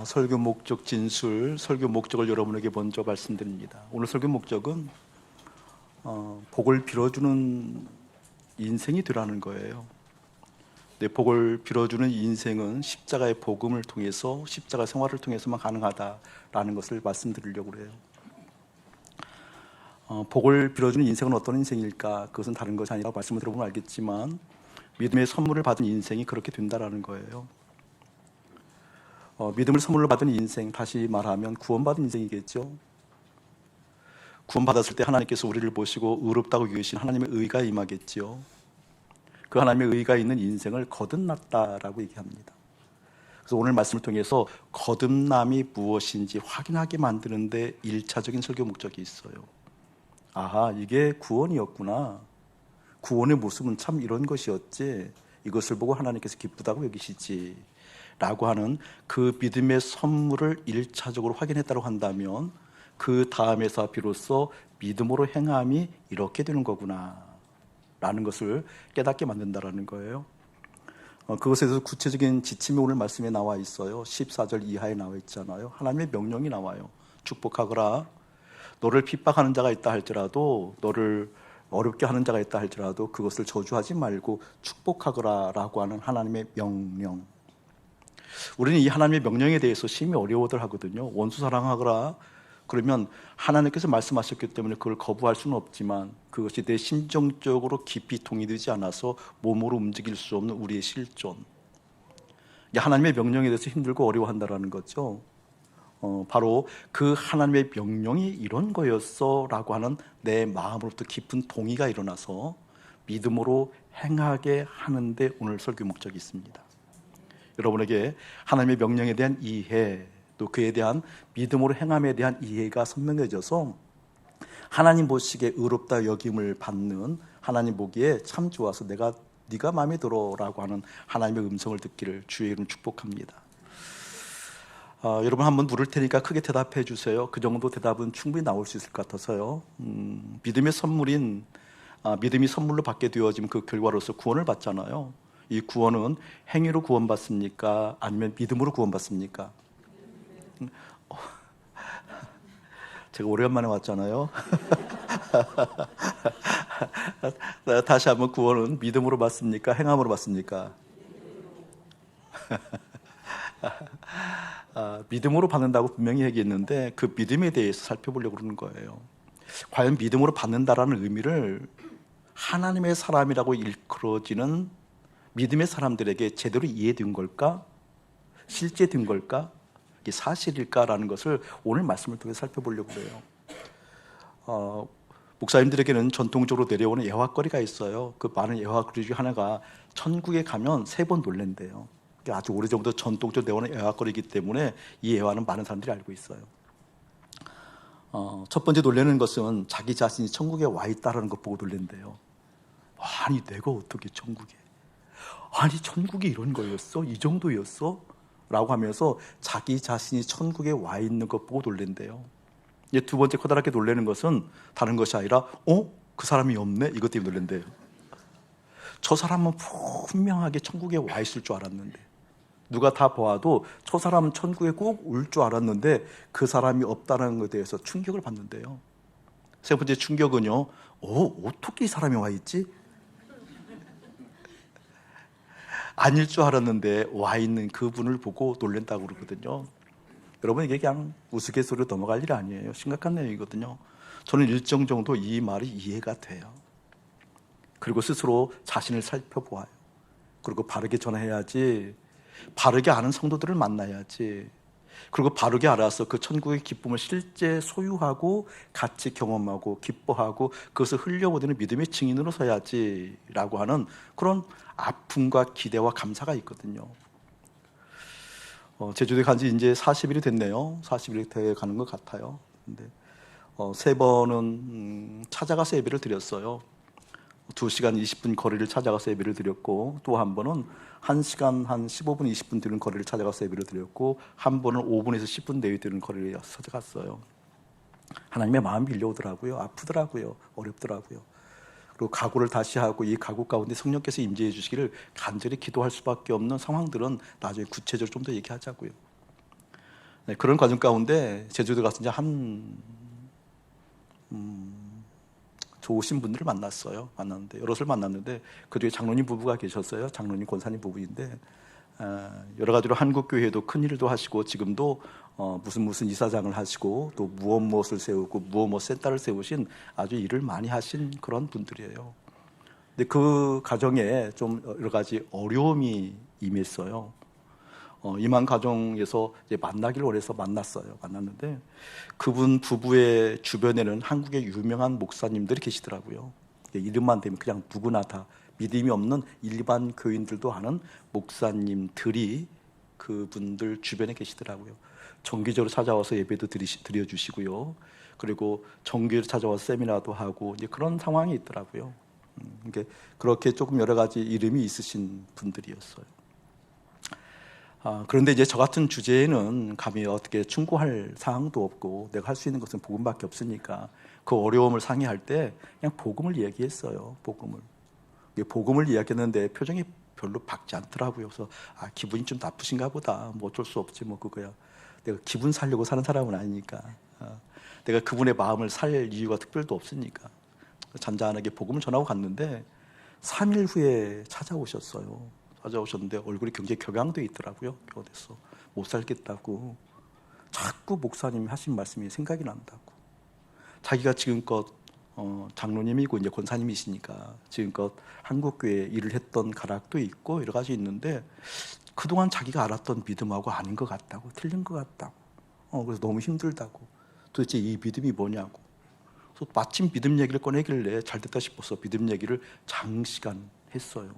설교 목적 진술, 설교 목적을 여러분에게 먼저 말씀드립니다. 오늘 설교 목적은 복을 빌어주는 인생이 되라는 거예요. 네, 복을 빌어주는 인생은 십자가의 복음을 통해서, 십자가 생활을 통해서만 가능하다라는 것을 말씀드리려고 해요. 복을 빌어주는 인생은 어떤 인생일까? 그것은 다른 것이 아니라 말씀을 들어보면 알겠지만 믿음의 선물을 받은 인생이 그렇게 된다라는 거예요. 믿음을 선물로 받은 인생, 다시 말하면 구원받은 인생이겠죠. 구원받았을 때 하나님께서 우리를 보시고 의롭다고 여기신 하나님의 의가 임하겠죠. 그 하나님의 의가 있는 인생을 거듭났다라고 얘기합니다. 그래서 오늘 말씀을 통해서 거듭남이 무엇인지 확인하게 만드는데 1차적인 설교 목적이 있어요. 아하, 이게 구원이었구나. 구원의 모습은 참 이런 것이었지. 이것을 보고 하나님께서 기쁘다고 여기시지 라고 하는 그 믿음의 선물을 1차적으로 확인했다고 한다면 그 다음에서 비로소 믿음으로 행함이 이렇게 되는 거구나 라는 것을 깨닫게 만든다라는 거예요. 그것에 대해서 구체적인 지침이 오늘 말씀에 나와 있어요. 14절 이하에 나와 있잖아요. 하나님의 명령이 나와요. 축복하거라. 너를 핍박하는 자가 있다 할지라도, 너를 어렵게 하는 자가 있다 할지라도 그것을 저주하지 말고 축복하거라 라고 하는 하나님의 명령. 우리는 이 하나님의 명령에 대해서 심히 어려워들 하거든요. 원수 사랑하거라. 그러면 하나님께서 말씀하셨기 때문에 그걸 거부할 수는 없지만 그것이 내 심정적으로 깊이 동의되지 않아서 몸으로 움직일 수 없는 우리의 실존. 하나님의 명령에 대해서 힘들고 어려워한다는 거죠. 바로 그 하나님의 명령이 이런 거였어 라고 하는 내 마음으로부터 깊은 동의가 일어나서 믿음으로 행하게 하는데 오늘 설교 목적이 있습니다. 여러분에게 하나님의 명령에 대한 이해, 또 그에 대한 믿음으로 행함에 대한 이해가 선명해져서 하나님 보시기에 의롭다 여김을 받는, 하나님 보기에 참 좋아서 네가 마음에 들어 라고 하는 하나님의 음성을 듣기를 주의 이름 축복합니다. 여러분 한번 물을 테니까 크게 대답해 주세요. 그 정도 대답은 충분히 나올 수 있을 것 같아서요. 믿음의 선물인, 믿음이 선물로 받게 되어진 그 결과로서 구원을 받잖아요. 이 구원은 행위로 구원받습니까? 아니면 믿음으로 구원받습니까? 제가 오래간만에 왔잖아요. 다시 한번, 구원은 믿음으로 받습니까? 행함으로 받습니까? 믿음으로 받는다고 분명히 얘기했는데 그 믿음에 대해서 살펴보려고 그러는 거예요. 과연 믿음으로 받는다라는 의미를 하나님의 사람이라고 일컬어지는 믿음의 사람들에게 제대로 이해된 걸까? 실제 된 걸까? 이게 사실일까라는 것을 오늘 말씀을 통해 살펴보려고 해요. 목사님들에게는 전통적으로 내려오는 예화거리가 있어요. 그 많은 예화거리 중에 하나가 천국에 가면 3번 놀랜대요. 아주 오래전부터 전통적으로 내려오는 예화거리이기 때문에 이 예화는 많은 사람들이 알고 있어요. 첫 번째 놀라는 것은 자기 자신이 천국에 와 있다는 것 보고 놀랜대요. 아니 내가 어떻게 천국에, 아니 천국이 이런 거였어? 이 정도였어? 라고 하면서 자기 자신이 천국에 와 있는 것 보고 놀랜대요. 두 번째 커다랗게 놀라는 것은 다른 것이 아니라 그 사람이 없네? 이것 때문에 놀랜대요. 저 사람은 분명하게 천국에 와 있을 줄 알았는데, 누가 다 보아도 저 사람은 천국에 꼭 올 줄 알았는데 그 사람이 없다는 것에 대해서 충격을 받는데요. 세 번째 충격은요, 어떻게 이 사람이 와 있지? 아닐 줄 알았는데 와 있는 그분을 보고 놀란다고 그러거든요. 여러분, 이게 그냥 우스갯소리로 넘어갈 일이 아니에요. 심각한 내용이거든요. 저는 일정 정도 이 말이 이해가 돼요. 그리고 스스로 자신을 살펴보아요. 그리고 바르게 전해야지, 바르게 아는 성도들을 만나야지, 그리고 바르게 알아서 그 천국의 기쁨을 실제 소유하고 같이 경험하고 기뻐하고 그것을 흘려보내는 믿음의 증인으로 서야지 라고 하는 그런 아픔과 기대와 감사가 있거든요. 제주도에 간 지 이제 40일이 됐네요. 40일이 돼 가는 것 같아요. 근데 3번은 찾아가서 예배를 드렸어요. 2시간 20분 거리를 찾아가서 예배를 드렸고, 또 한 번은 1시간 한 15분 20분 되는 거리를 찾아가서 예배를 드렸고, 한 번은 5분에서 10분 내외 되는 거리를 찾아갔어요. 하나님의 마음이 밀려오더라고요. 아프더라고요. 어렵더라고요. 그리고 각오를 다시 하고 이 각오 가운데 성령께서 임재해 주시기를 간절히 기도할 수밖에 없는 상황들은 나중에 구체적으로 좀 더 얘기하자고요. 네, 그런 과정 가운데 제주도 가서 이제 좋으신 분들을 만났는데 여럿을 만났는데 그중에 장로님 부부가 계셨어요. 장로님 권사님 부부인데 여러 가지로 한국 교회도 큰 일도 하시고 지금도 무슨 이사장을 하시고 또 무엇을 세우고 무엇 센터를 세우신 아주 일을 많이 하신 그런 분들이에요. 근데 그 가정에 좀 여러 가지 어려움이 임했어요. 임한 가정에서 이제 만나기를 원해서 만났는데 그분 부부의 주변에는 한국의 유명한 목사님들이 계시더라고요. 이름만 대면 그냥 누구나 다 믿음이 없는 일반 교인들도 아는 목사님들이 그분들 주변에 계시더라고요. 정기적으로 찾아와서 예배도 드려주시고요. 그리고 정기적으로 찾아와서 세미나도 하고 이제 그런 상황이 있더라고요. 그렇게 조금 여러 가지 이름이 있으신 분들이었어요. 그런데 이제 저 같은 주제에는 감히 어떻게 충고할 사항도 없고 내가 할 수 있는 것은 복음밖에 없으니까 그 어려움을 상의할 때 그냥 복음을 얘기했어요. 복음을 이야기했는데 표정이 별로 밝지 않더라고요. 그래서 기분이 좀 나쁘신가 보다. 뭐 어쩔 수 없지 뭐 그거야. 내가 기분 살려고 사는 사람은 아니니까. 내가 그분의 마음을 살 이유가 특별도 없으니까. 잔잔하게 복음을 전하고 갔는데 3일 후에 찾아오셨는데 얼굴이 굉장히 격양돼 있더라고요. 어디서 못 살겠다고 자꾸 목사님이 하신 말씀이 생각이 난다고. 자기가 지금껏 장로님이고 이제 권사님이시니까 지금껏 한국교회에 일을 했던 가락도 있고 여러 가지 있는데 그동안 자기가 알았던 믿음하고 아닌 것 같다고, 틀린 것 같다고. 그래서 너무 힘들다고. 도대체 이 믿음이 뭐냐고. 그래서 마침 믿음 얘기를 꺼내길래 잘됐다 싶어서 믿음 얘기를 장시간 했어요.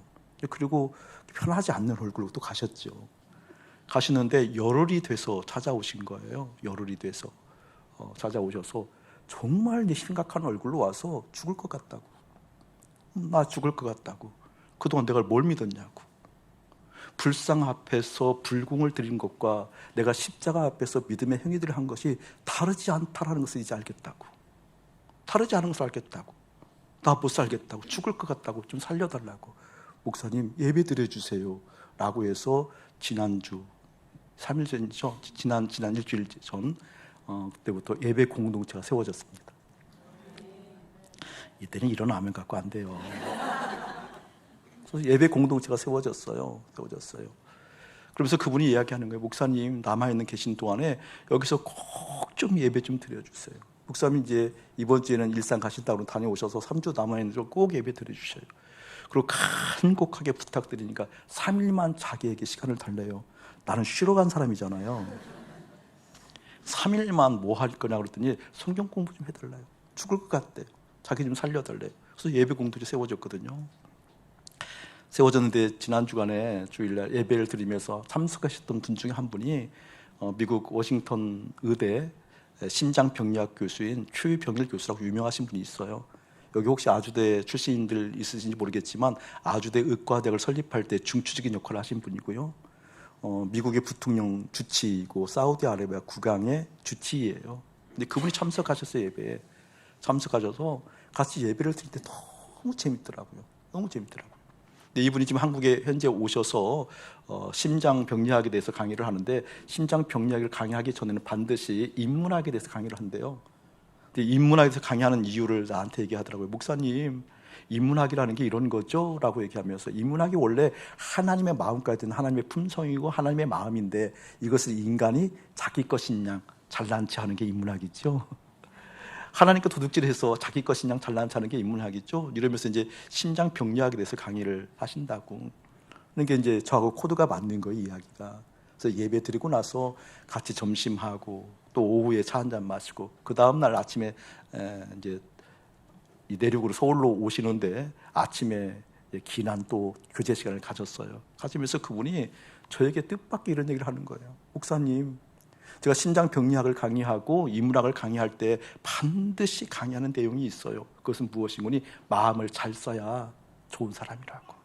그리고 편하지 않는 얼굴로 또 가셨죠. 가시는데 열흘이 돼서 찾아오신 거예요. 열흘이 돼서 찾아오셔서 정말 심각한 얼굴로 와서 죽을 것 같다고. 나 죽을 것 같다고. 그동안 내가 뭘 믿었냐고. 불상 앞에서 불공을 드린 것과 내가 십자가 앞에서 믿음의 행위들을 한 것이 다르지 않다라는 것을 이제 알겠다고. 다르지 않은 것을 알겠다고. 나 못 살겠다고. 죽을 것 같다고. 좀 살려달라고. 목사님 예배 드려주세요 라고 해서 지난주 3일 전이죠. 지난 일주일 전 그때부터 예배 공동체가 세워졌습니다. 이때는 이런 아멘 갖고 안 돼요. 그래서 예배 공동체가 세워졌어요. 그러면서 그분이 이야기하는 거예요. 목사님 남아있는 계신 동안에 여기서 꼭 좀 예배 좀 드려주세요. 목사님 이제 이번 주에는 일산 가신다고 다녀오셔서 3주 남아있는 줄 꼭 예배 드려주셔요. 그리고 간곡하게 부탁드리니까 3일만 자기에게 시간을 달래요. 나는 쉬러 간 사람이잖아요. 3일만 뭐 할 거냐 그랬더니 성경 공부 좀 해달래요. 죽을 것 같대요. 자기 좀 살려달래요. 그래서 예배 공동체 세워졌거든요. 세워졌는데 지난 주간에 주일날 예배를 드리면서 참석하셨던 분 중에 한 분이 미국 워싱턴 의대 심장병리학 교수인 최병일 교수라고 유명하신 분이 있어요. 여기 혹시 아주대 출신들 있으신지 모르겠지만 아주대 의과대학을 설립할 때 중추적인 역할을 하신 분이고요. 미국의 부통령 주치이고 사우디아라비아 국왕의 주치의예요. 근데 그분이 참석하셨어요. 예배에 참석하셔서 같이 예배를 드릴 때 너무 재밌더라고요. 근데 이분이 지금 한국에 현재 오셔서 심장병리학에 대해서 강의를 하는데 심장병리학을 강의하기 전에는 반드시 인문학에 대해서 강의를 한대요. 인문학에 대해서 강의하는 이유를 나한테 얘기하더라고요. 목사님, 인문학이라는 게 이런 거죠? 라고 얘기하면서 인문학이 원래 하나님의 마음까지 드는 하나님의 품성이고 하나님의 마음인데 이것을 인간이 자기 것인 양 잘난 체 하는 게 인문학이죠. 하나님께 도둑질해서 자기 것인 양 잘난 체 하는 게 인문학이죠. 이러면서 이제 심장병리학에 대해서 강의를 하신다고. 그러니까 이제 저하고 코드가 맞는 거예요, 이야기가. 그래서 예배 드리고 나서 같이 점심하고 또 오후에 차 한잔 마시고 그 다음 날 아침에 이제 이 내륙으로 서울로 오시는데 아침에 기난 또 교제 시간을 가졌어요. 가지면서 그분이 저에게 뜻밖의 이런 얘기를 하는 거예요. 목사님, 제가 심장병리학을 강의하고 인문학을 강의할 때 반드시 강의하는 내용이 있어요. 그것은 무엇이니? 마음을 잘 써야 좋은 사람이라고.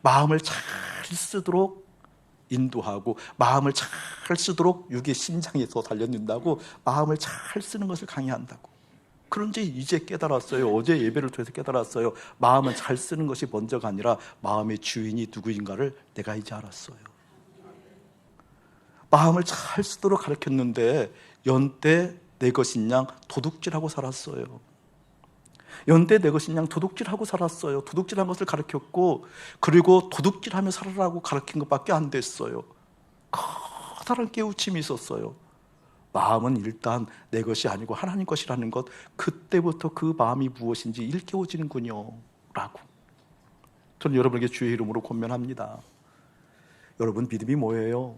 마음을 잘 쓰도록 인도하고 마음을 잘 쓰도록 육의 심장에서 달려든다고 마음을 잘 쓰는 것을 강의한다고. 그런지 이제 깨달았어요. 어제 예배를 통해서 깨달았어요. 마음은 잘 쓰는 것이 먼저가 아니라 마음의 주인이 누구인가를 내가 이제 알았어요. 마음을 잘 쓰도록 가르쳤는데 연때 내 것인 양 도둑질하고 살았어요. 연때 내 것인 양 도둑질하고 살았어요. 도둑질한 것을 가르쳤고, 그리고 도둑질하며 살아라고 가르친 것밖에 안 됐어요. 커다란 깨우침이 있었어요. 마음은 일단 내 것이 아니고 하나님 것이라는 것, 그때부터 그 마음이 무엇인지 일깨워지는군요 라고 저는 여러분에게 주의 이름으로 권면합니다. 여러분, 믿음이 뭐예요?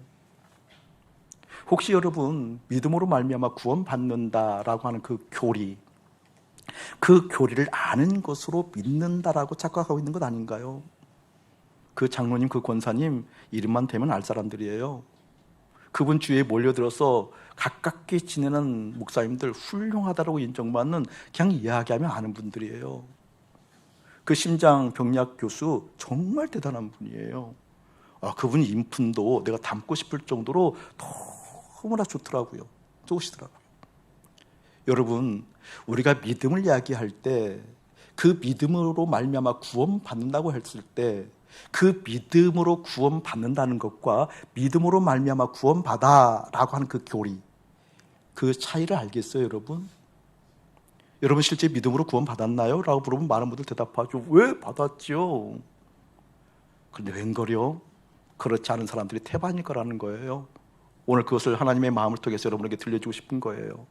혹시 여러분 믿음으로 말미암아 구원받는다라고 하는 그 교리를 아는 것으로 믿는다라고 착각하고 있는 것 아닌가요? 그 장로님, 그 권사님 이름만 대면 알 사람들이에요. 그분 주위에 몰려들어서 가깝게 지내는 목사님들 훌륭하다라고 인정받는, 그냥 이야기하면 아는 분들이에요. 그 심장병리학 교수 정말 대단한 분이에요. 그분 인품도 내가 닮고 싶을 정도로 너무나 좋으시더라고요. 여러분, 우리가 믿음을 이야기할 때, 그 믿음으로 말미암아 구원받는다고 했을 때, 그 믿음으로 구원받는다는 것과 믿음으로 말미암아 구원받아라고 하는 그 교리, 그 차이를 알겠어요, 여러분? 여러분 실제 믿음으로 구원받았나요? 라고 물어보면 많은 분들 대답하죠. 왜 받았죠? 그런데 웬걸요? 그렇지 않은 사람들이 태반일 거라는 거예요. 오늘 그것을 하나님의 마음을 통해서 여러분에게 들려주고 싶은 거예요.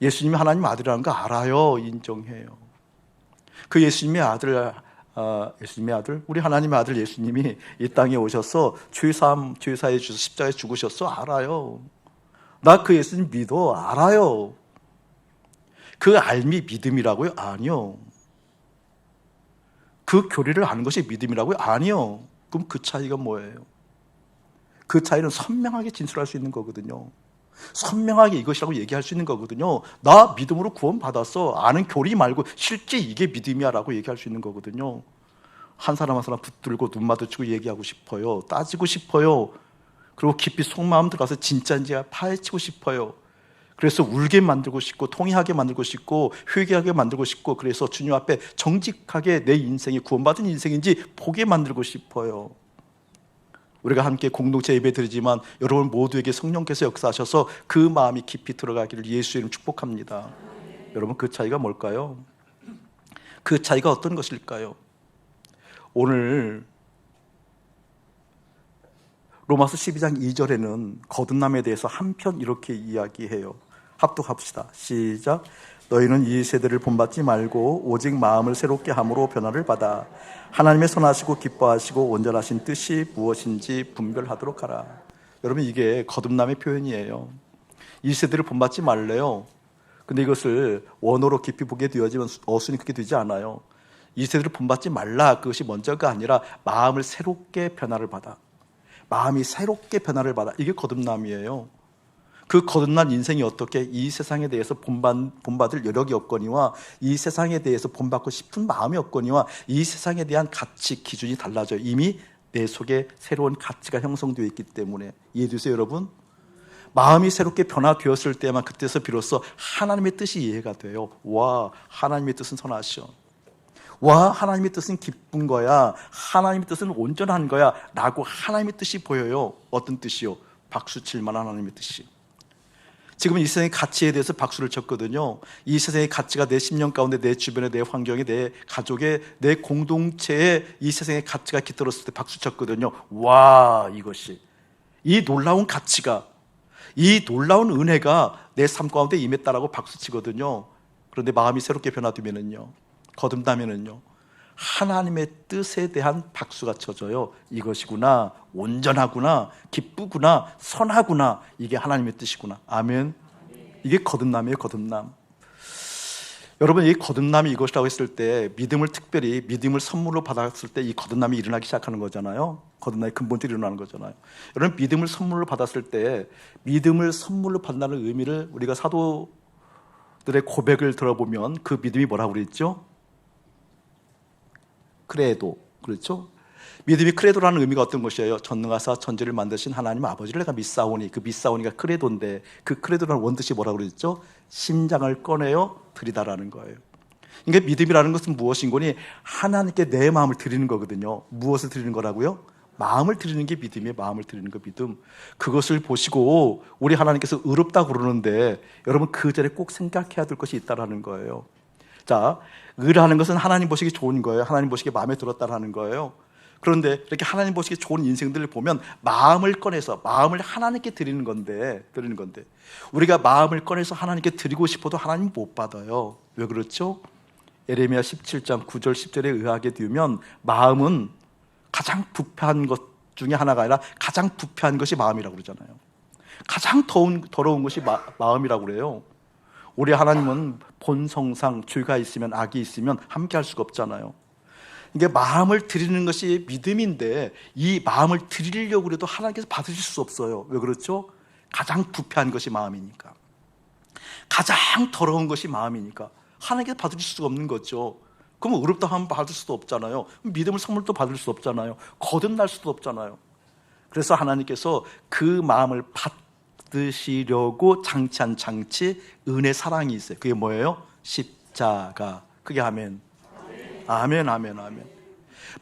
예수님이 하나님 아들이라는 거 알아요. 인정해요. 그 예수님의 아들, 우리 하나님의 아들 예수님이 이 땅에 오셔서 죄사해 주셔서 십자가에 죽으셨어. 알아요. 나 그 예수님 믿어. 알아요. 그 알미 믿음이라고요? 아니요. 그 교리를 아는 것이 믿음이라고요? 아니요. 그럼 그 차이가 뭐예요? 그 차이는 선명하게 진술할 수 있는 거거든요. 선명하게 이것이라고 얘기할 수 있는 거거든요. 나 믿음으로 구원받았어. 아는 교리 말고 실제 이게 믿음이야 라고 얘기할 수 있는 거거든요. 한 사람 한 사람 붙들고 눈 마주치고 얘기하고 싶어요. 따지고 싶어요. 그리고 깊이 속마음 들어가서 진짜인지 파헤치고 싶어요. 그래서 울게 만들고 싶고, 통회하게 만들고 싶고, 회개하게 만들고 싶고, 그래서 주님 앞에 정직하게 내 인생이 구원받은 인생인지 보게 만들고 싶어요. 우리가 함께 공동체 예배 드리지만 여러분 모두에게 성령께서 역사하셔서 그 마음이 깊이 들어가기를 예수의 이름 축복합니다. 여러분, 그 차이가 뭘까요? 그 차이가 어떤 것일까요? 오늘 로마서 12장 2절에는 거듭남에 대해서 한편 이렇게 이야기해요. 합독합시다. 시작. 너희는 이 세대를 본받지 말고 오직 마음을 새롭게 함으로 변화를 받아 하나님의 선하시고 기뻐하시고 온전하신 뜻이 무엇인지 분별하도록 하라. 여러분, 이게 거듭남의 표현이에요. 이 세대를 본받지 말래요. 근데 이것을 원어로 깊이 보게 되어지면 어순이 그렇게 되지 않아요. 이 세대를 본받지 말라, 그것이 먼저가 아니라 마음을 새롭게 변화를 받아. 마음이 새롭게 변화를 받아. 이게 거듭남이에요. 그 거듭난 인생이 어떻게 이 세상에 대해서 본받을 여력이 없거니와 이 세상에 대해서 본받고 싶은 마음이 없거니와 이 세상에 대한 가치 기준이 달라져요. 이미 내 속에 새로운 가치가 형성되어 있기 때문에. 이해되세요, 여러분? 마음이 새롭게 변화되었을 때만 그때서 비로소 하나님의 뜻이 이해가 돼요. 와, 하나님의 뜻은 선하시오. 와, 하나님의 뜻은 기쁜 거야. 하나님의 뜻은 온전한 거야 라고 하나님의 뜻이 보여요. 어떤 뜻이요? 박수 칠 만한 하나님의 뜻이. 지금 이 세상의 가치에 대해서 박수를 쳤거든요. 이 세상의 가치가 내 심령 가운데, 내 주변에, 내 환경에, 내 가족에, 내 공동체에 이 세상의 가치가 깃들었을 때 박수 쳤거든요. 와, 이것이, 이 놀라운 가치가, 이 놀라운 은혜가 내 삶 가운데 임했다라고 박수 치거든요. 그런데 마음이 새롭게 변화되면은요, 거듭나면은요, 하나님의 뜻에 대한 박수가 쳐져요. 이것이구나, 온전하구나, 기쁘구나, 선하구나, 이게 하나님의 뜻이구나. 아멘. 이게 거듭남이에요. 거듭남. 여러분, 이 거듭남이 이것이라고 했을 때, 믿음을 특별히 믿음을 선물로 받았을 때 이 거듭남이 일어나기 시작하는 거잖아요. 거듭남의 근본들이 일어나는 거잖아요. 여러분, 믿음을 선물로 받았을 때, 믿음을 선물로 받는다는 의미를 우리가 사도들의 고백을 들어보면 그 믿음이 뭐라고 그랬죠? 크레도. 그렇죠? 믿음이 크레도라는 의미가 어떤 것이에요? 전능하사 천지를 만드신 하나님 아버지를 내가 믿사오니, 그 믿사오니가 크레도인데, 그 크레도라는 원뜻이 뭐라고 그랬죠? 심장을 꺼내어 드리다라는 거예요. 그러니까 믿음이라는 것은 무엇인 거니? 하나님께 내 마음을 드리는 거거든요. 무엇을 드리는 거라고요? 마음을 드리는 게 믿음이에요. 마음을 드리는 거 믿음. 그것을 보시고 우리 하나님께서 의롭다고 그러는데 여러분 그 전에 꼭 생각해야 될 것이 있다라는 거예요. 자, 의라는 것은 하나님 보시기 좋은 거예요. 하나님 보시기 마음에 들었다라는 거예요. 그런데 이렇게 하나님 보시기 좋은 인생들을 보면 마음을 꺼내서 마음을 하나님께 드리는 건데 우리가 마음을 꺼내서 하나님께 드리고 싶어도 하나님 못 받아요. 왜 그렇죠? 예레미야 17장 9절 10절에 의하게 되면 마음은 가장 부패한 것 중에 하나가 아니라 가장 부패한 것이 마음이라고 그러잖아요. 가장 더러운 것이 마음이라고 그래요. 우리 하나님은 본성상 죄가 있으면 악이 있으면 함께 할 수가 없잖아요. 이게 마음을 드리는 것이 믿음인데 이 마음을 드리려고 해도 하나님께서 받으실 수 없어요. 왜 그렇죠? 가장 부패한 것이 마음이니까, 가장 더러운 것이 마음이니까 하나님께서 받으실 수가 없는 거죠. 그러면 의롭다 하면 받을 수도 없잖아요. 믿음을 선물도 받을 수 없잖아요. 거듭날 수도 없잖아요. 그래서 하나님께서 그 마음을 받으시려고 장치한 장치, 은혜 사랑이 있어요. 그게 뭐예요? 십자가. 그게 아멘. 아멘, 아멘, 아멘.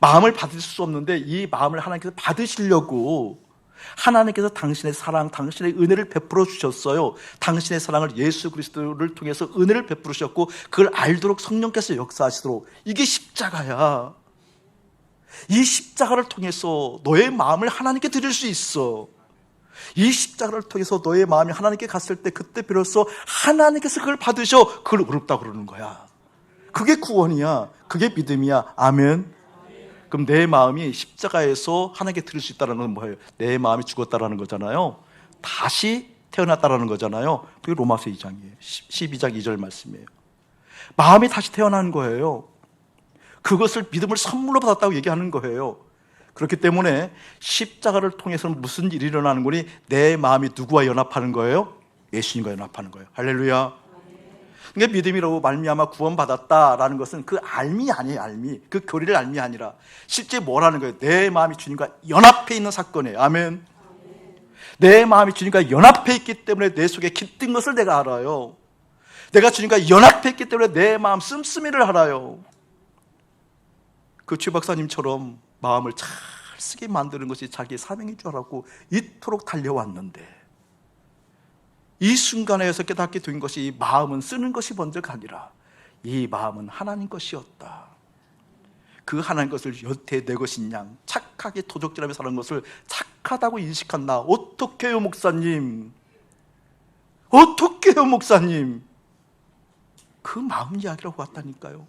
마음을 받을 수 없는데 이 마음을 하나님께서 받으시려고 하나님께서 당신의 사랑, 당신의 은혜를 베풀어 주셨어요. 당신의 사랑을 예수 그리스도를 통해서 은혜를 베풀어 주셨고 그걸 알도록 성령께서 역사하시도록. 이게 십자가야. 이 십자가를 통해서 너의 마음을 하나님께 드릴 수 있어. 이 십자가를 통해서 너의 마음이 하나님께 갔을 때 그때 비로소 하나님께서 그걸 받으셔 그걸 의롭다고 그러는 거야. 그게 구원이야. 그게 믿음이야. 아멘. 그럼 내 마음이 십자가에서 하나님께 드릴 수 있다는 건 뭐예요? 내 마음이 죽었다라는 거잖아요. 다시 태어났다라는 거잖아요. 그게 로마서 2장이에요. 12장 2절 말씀이에요. 마음이 다시 태어난 거예요. 그것을 믿음을 선물로 받았다고 얘기하는 거예요. 그렇기 때문에 십자가를 통해서는 무슨 일이 일어나는 거니? 내 마음이 누구와 연합하는 거예요? 예수님과 연합하는 거예요. 할렐루야. 그러니까 믿음이라고 말미암아 구원받았다라는 것은 그 알미 아니에요. 알미. 그 교리를 알미 아니라 실제 뭐라는 거예요? 내 마음이 주님과 연합해 있는 사건이에요. 아멘. 내 마음이 주님과 연합해 있기 때문에 내 속에 깃든 것을 내가 알아요. 내가 주님과 연합해 있기 때문에 내 마음 씀씀이를 알아요. 그 최 박사님처럼 마음을 잘 쓰게 만드는 것이 자기의 사명인 줄 알았고 이토록 달려왔는데 이 순간에서 깨닫게 된 것이 이 마음은 쓰는 것이 먼저가 아니라 이 마음은 하나님 것이었다. 그 하나님 것을 여태 내 것인 양 착하게 도적질하며 사는 것을 착하다고 인식한 나. 어떻게 해요 목사님? 어떻게 해요 목사님? 그 마음 이야기라고 왔다니까요.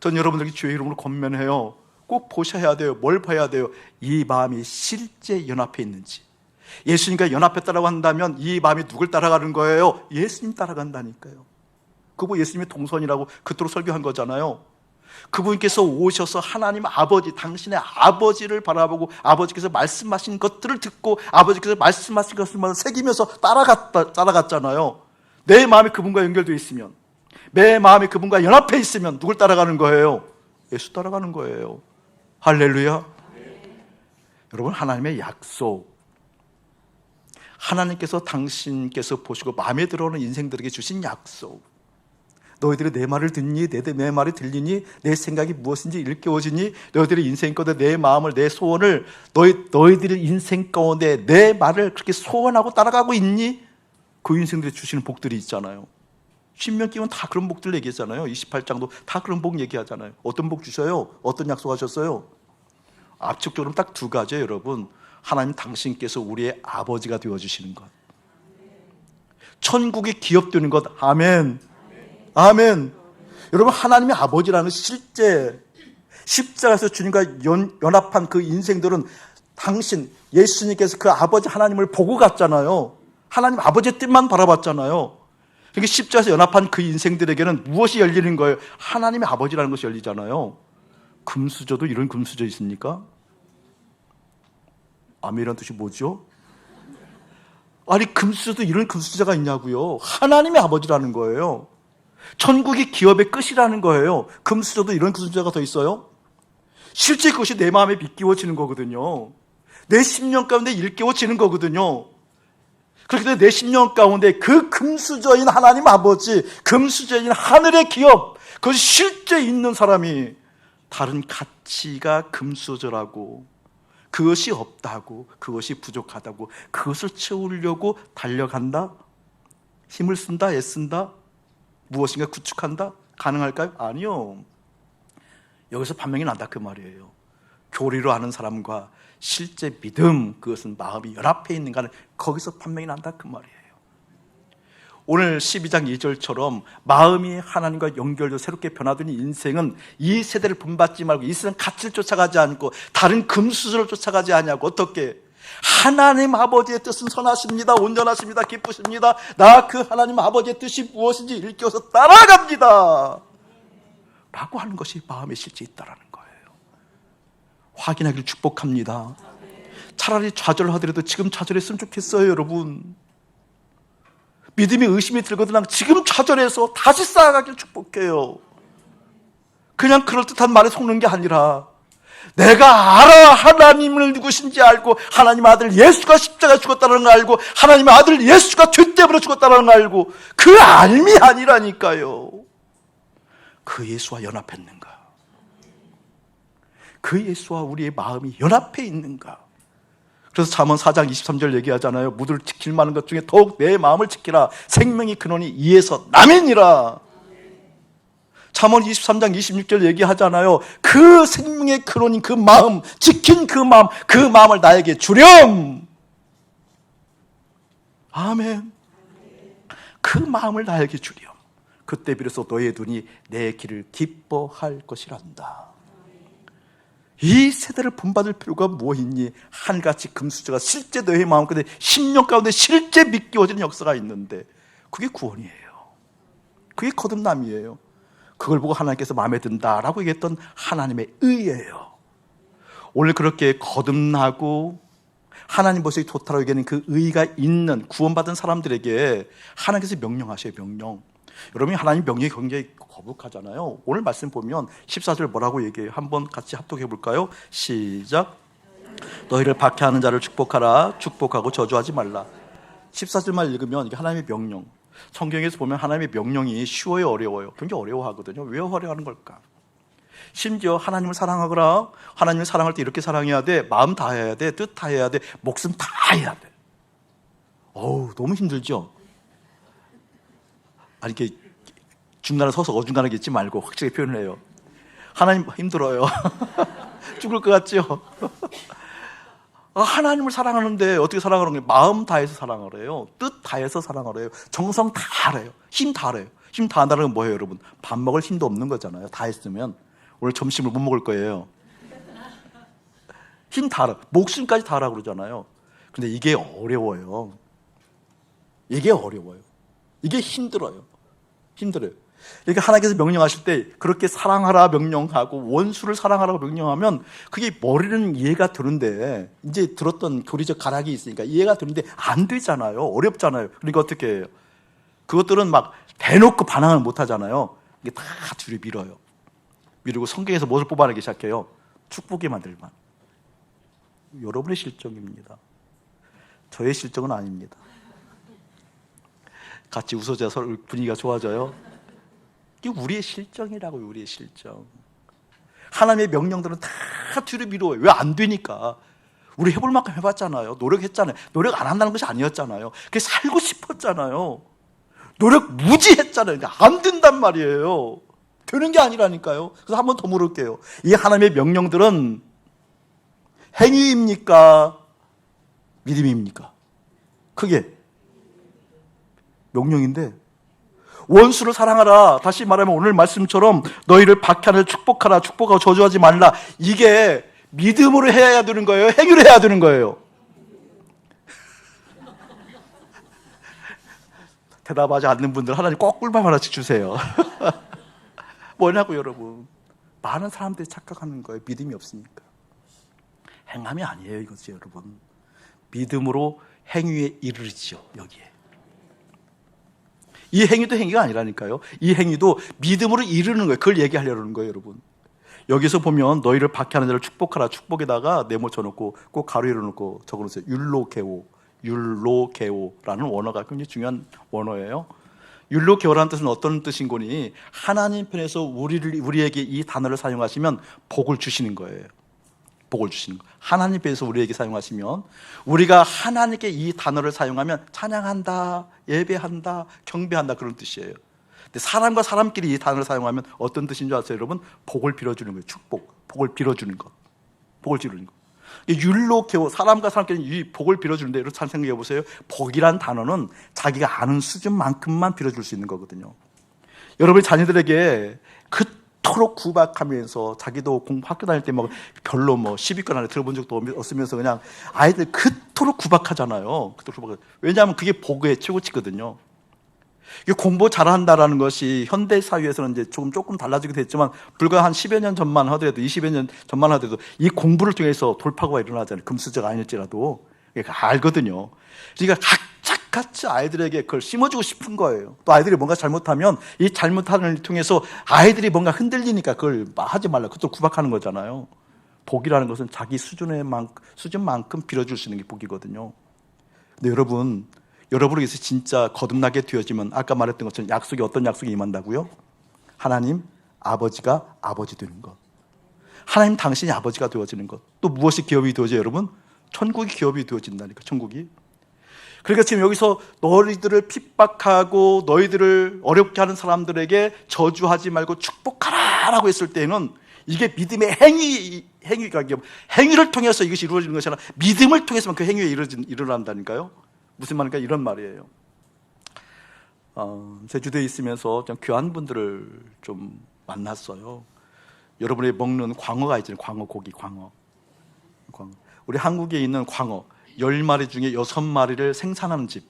전 여러분들에게 주의 이름으로 권면해요. 꼭 보셔야 돼요. 뭘 봐야 돼요? 이 마음이 실제 연합해 있는지. 예수님과 연합했다라고 한다면 이 마음이 누굴 따라가는 거예요? 예수님 따라간다니까요. 그분 예수님의 동선이라고 그토록 설교한 거잖아요. 그분께서 오셔서 하나님 아버지, 당신의 아버지를 바라보고 아버지께서 말씀하신 것들을 듣고 아버지께서 말씀하신 것을 새기면서 따라갔잖아요. 내 마음이 그분과 연결되어 있으면, 내 마음이 그분과 연합해 있으면 누굴 따라가는 거예요? 예수 따라가는 거예요. 할렐루야. 여러분, 하나님의 약속, 하나님께서 당신께서 보시고 마음에 들어오는 인생들에게 주신 약속, 너희들이 내 말을 듣니? 내 말이 들리니? 내 생각이 무엇인지 일깨워지니? 너희들의 인생 가운데 내 마음을, 내 소원을, 너희들의 인생 가운데 내 말을 그렇게 소원하고 따라가고 있니? 그 인생들이 주시는 복들이 있잖아요. 신명기는 다 그런 복들 얘기했잖아요. 28장도 다 그런 복 얘기하잖아요. 어떤 복 주셔요? 어떤 약속하셨어요? 압축적으로 딱 두 가지예요, 여러분. 하나님 당신께서 우리의 아버지가 되어주시는 것, 천국이 기업되는 것. 아멘. 아멘. 여러분, 하나님의 아버지라는 실제 십자가에서 주님과 연합한 그 인생들은 당신 예수님께서 그 아버지 하나님을 보고 갔잖아요. 하나님 아버지의 뜻만 바라봤잖아요. 그러니까 십자가에서 연합한 그 인생들에게는 무엇이 열리는 거예요? 하나님의 아버지라는 것이 열리잖아요. 금수저도 이런 금수저 있습니까? 아멘이라는 뜻이 뭐죠? 아니, 금수저도 이런 금수저가 있냐고요. 하나님의 아버지라는 거예요. 천국이 기업의 끝이라는 거예요. 금수저도 이런 금수저가 더 있어요? 실제 그것이 내 마음에 비끼워지는 거거든요. 내 심령 가운데 일깨워지는 거거든요. 그렇기 때문에 내 심령 가운데 그 금수저인 하나님 아버지, 금수저인 하늘의 기업, 그것이 실제 있는 사람이 다른 가치가 금수저라고, 그것이 없다고, 그것이 부족하다고, 그것을 채우려고 달려간다? 힘을 쓴다? 애쓴다? 무엇인가 구축한다? 가능할까요? 아니요. 여기서 판명이 난다 그 말이에요. 교리로 아는 사람과 실제 믿음, 그것은 마음이 연합해 있는가는 거기서 판명이 난다 그 말이에요. 오늘 12장 2절처럼 마음이 하나님과 연결되어 새롭게 변화된 인생은 이 세대를 본받지 말고 이 세상 가치를 쫓아가지 않고 다른 금수저를 쫓아가지 않냐고. 어떻게? 하나님 아버지의 뜻은 선하십니다, 온전하십니다, 기쁘십니다. 나 그 하나님 아버지의 뜻이 무엇인지 일깨워서 따라갑니다 라고 하는 것이 마음에 실제 있다라는 거예요. 확인하기를 축복합니다. 차라리 좌절하더라도 지금 좌절했으면 좋겠어요. 여러분, 믿음이 의심이 들거든 지금 좌절해서 다시 쌓아가길 축복해요. 그냥 그럴듯한 말에 속는 게 아니라 내가 알아, 하나님을 누구신지 알고 하나님 아들 예수가 십자가에 죽었다는 걸 알고 하나님의 아들 예수가 죄 때문에 죽었다는 걸 알고 그 알미 아니라니까요. 그 예수와 연합했는가? 그 예수와 우리의 마음이 연합해 있는가? 그래서 잠언 4장 23절 얘기하잖아요. 무드를 지킬 만한 것 중에 더욱 내 마음을 지키라. 생명이 근원이 이에서 남이니라. 잠언 23장 26절 얘기하잖아요. 그 생명의 근원인 그 마음, 지킨 그 마음을 나에게 주렴. 아멘. 그 마음을 나에게 주렴. 그때 비로소 너의 눈이 내 길을 기뻐할 것이란다. 이 세대를 본받을 필요가 무엇이니? 하늘같이 금수저가 실제 너의 마음 가운데 10년 가운데 실제 믿겨지는 역사가 있는데 그게 구원이에요. 그게 거듭남이에요. 그걸 보고 하나님께서 마음에 든다라고 얘기했던 하나님의 의예요. 오늘 그렇게 거듭나고 하나님 모습이 좋다라고 얘기하는 그 의가 있는 구원받은 사람들에게 하나님께서 명령하셔요. 명령. 여러분이 하나님 명령이 굉장히 거북하잖아요. 오늘 말씀 보면 14절 뭐라고 얘기해요? 한번 같이 합독해 볼까요? 시작. 너희를 박해하는 자를 축복하라. 축복하고 저주하지 말라. 14절만 읽으면 이게 하나님의 명령. 성경에서 보면 하나님의 명령이 쉬워요, 어려워요? 굉장히 어려워하거든요. 왜 어려워하는 걸까? 심지어 하나님을 사랑하거라. 하나님을 사랑할 때 이렇게 사랑해야 돼. 마음 다해야 돼. 뜻 다해야 돼. 목숨 다해야 돼. 어우, 너무 힘들죠? 아니, 이렇게 중간에 서서 어중간하게 있지 말고 확실하게 표현을 해요. 하나님 힘들어요. 죽을 것 같죠? 하나님을 사랑하는데 어떻게 사랑하는 거예요? 마음 다해서 사랑하래요. 뜻 다해서 사랑하래요. 정성 다하래요. 힘 다하래요. 힘 다한다는 건 뭐예요, 여러분? 밥 먹을 힘도 없는 거잖아요. 다 했으면 오늘 점심을 못 먹을 거예요. 힘 다하라. 목숨까지 다하라 그러잖아요. 근데 이게 어려워요. 이게 어려워요. 이게 힘들어요. 힘들어요. 그러니까 하나님께서 명령하실 때 그렇게 사랑하라 명령하고 원수를 사랑하라고 명령하면 그게 머리는 이해가 되는데 이제 들었던 교리적 가락이 있으니까 이해가 되는데 안 되잖아요. 어렵잖아요. 그러니까 어떻게 해요? 그것들은 막 대놓고 반항을 못 하잖아요. 이게 다 뒤로 밀어요. 미루고 성경에서 무엇을 뽑아내기 시작해요? 축복의 만들만. 여러분의 실정입니다. 저의 실정은 아닙니다. 같이 웃어줘야 서로 분위기가 좋아져요. 이게 우리의 실정이라고요. 우리의 실정. 하나님의 명령들은 다 뒤로 미뤄요. 왜 안 되니까. 우리 해볼 만큼 해봤잖아요. 노력했잖아요. 노력 안 한다는 것이 아니었잖아요. 그게 살고 싶었잖아요. 노력 무지했잖아요. 그러니까 안 된단 말이에요. 되는 게 아니라니까요. 그래서 한 번 더 물을게요. 이 하나님의 명령들은 행위입니까? 믿음입니까? 크게 명령인데 원수를 사랑하라. 다시 말하면 오늘 말씀처럼 너희를 박해하는 축복하라. 축복하고 저주하지 말라. 이게 믿음으로 해야 되는 거예요? 행위로 해야 되는 거예요? 대답하지 않는 분들 하나님 꼭 꿀밤 하나씩 주세요. 뭐냐고 여러분. 많은 사람들이 착각하는 거예요. 믿음이 없으니까. 행함이 아니에요 이것이 여러분. 믿음으로 행위에 이르르지요. 여기에. 이 행위도 행위가 아니라니까요. 이 행위도 믿음으로 이르는 거예요. 그걸 얘기하려는 거예요 여러분. 여기서 보면 너희를 박해하는 자를 축복하라. 축복에다가 네모 쳐놓고 꼭 가로 열어놓고 적어놓으세요. 율로게오. 율로게오라는 원어가 굉장히 중요한 원어예요. 율로게오라는 뜻은 어떤 뜻인 거니? 하나님 편에서 우리에게 이 단어를 사용하시면 복을 주시는 거예요. 복을 주시는 거. 하나님께서 우리에게 사용하시면, 우리가 하나님께 이 단어를 사용하면 찬양한다, 예배한다, 경배한다, 그런 뜻이에요. 근데 사람과 사람끼리 이 단어를 사용하면 어떤 뜻인 줄 아세요, 여러분? 복을 빌어주는 거예요. 축복, 복을 빌어주는 것, 복을 빌어주는 것. 율로케오, 사람과 사람끼리 이 복을 빌어주는데, 여러분 잘 생각해 보세요. 복이란 단어는 자기가 아는 수준만큼만 빌어줄 수 있는 거거든요. 여러분의 자녀들에게 그토록 구박하면서, 자기도 학교 다닐 때 뭐 별로 뭐 10위권 안에 들어본 적도 없으면서 그냥 아이들 그토록 구박하잖아요. 왜냐하면 그게 복의 최고치거든요. 공부 잘한다라는 것이 현대 사회에서는 이제 조금 달라지게 됐지만, 불과 한 10여 년 전만 하더라도, 20여 년 전만 하더라도 이 공부를 통해서 돌파구가 일어나잖아요. 금수저가 아닐지라도. 그러니까 알거든요. 그러니까 각자같이 아이들에게 그걸 심어주고 싶은 거예요. 또 아이들이 뭔가 잘못하면 이 잘못하는 걸 통해서 아이들이 뭔가 흔들리니까 그걸 하지 말라, 그것도 구박하는 거잖아요. 복이라는 것은 자기 수준만큼 빌어줄 수 있는 게 복이거든요. 근데 여러분에게서 진짜 거듭나게 되어지면, 아까 말했던 것처럼 약속이, 어떤 약속이 임한다고요? 하나님 아버지가 아버지 되는 것, 하나님 당신이 아버지가 되어지는 것. 또 무엇이 기업이 되어져요, 여러분? 천국이 기업이 되어진다니까, 천국이. 그러니까 지금 여기서 너희들을 핍박하고 너희들을 어렵게 하는 사람들에게 저주하지 말고 축복하라 라고 했을 때는, 이게 믿음의 행위를 통해서 이것이 이루어지는 것이 아니라 믿음을 통해서만 그 행위가 일어난다니까요. 무슨 말인가? 이런 말이에요. 제주도에 있으면서 좀 귀한 분들을 좀 만났어요. 여러분이 먹는 광어가 있잖아요. 광어 고기, 광어. 우리 한국에 있는 광어 10마리 중에 6마리를 생산하는 집,